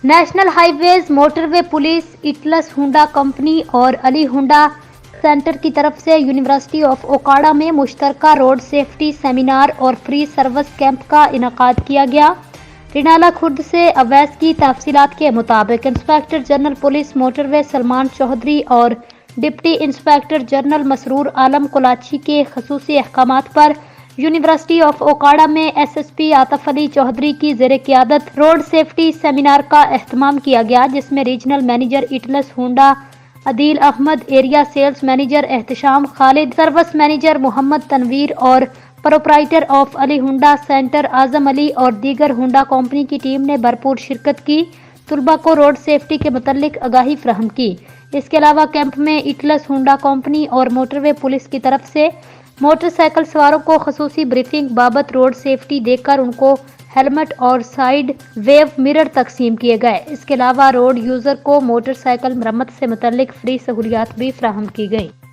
National high ویز motor وے police, atlas Honda company اور علی Honda centre کی طرف سے یونیورسٹی آف اوکاڑا میں مشترکہ روڈ سیفٹی سیمینار اور فری سروس کیمپ کا انعقاد کیا گیا۔ رینالہ خرد سے اویس کی تفصیلات کے مطابق انسپکٹر جنرل پولیس موٹر وے سلمان چودھری اور ڈپٹی انسپکٹر جنرل مسرور عالم کلاچی کے خصوصی احکامات پر یونیورسٹی آف اوکاڑا میں ایس ایس پی عاطف علی چودھری کی زیر قیادت روڈ سیفٹی سیمینار کا اہتمام کیا گیا، جس میں regional manager Atlas Honda Adeel Ahmed, area sales manager Ehtisham Khalid, service manager Muhammad Tanveer اور proprietor of Ali Honda centre Azam Ali اور دیگر ہونڈا کمپنی کی ٹیم نے بھرپور شرکت کی، طلباء کو روڈ سیفٹی کے متعلق آگاہی فراہم کی۔ اس کے علاوہ کیمپ میں اٹلس ہونڈا کمپنی اور موٹر وے پولیس کی طرف سے موٹر سائیکل سواروں کو خصوصی بریفنگ بابت روڈ سیفٹی دے کر ان کو ہیلمٹ اور سائیڈ ویو مرر تقسیم کیے گئے۔ اس کے علاوہ روڈ یوزر کو موٹر سائیکل مرمت سے متعلق فری سہولیات بھی فراہم کی گئیں۔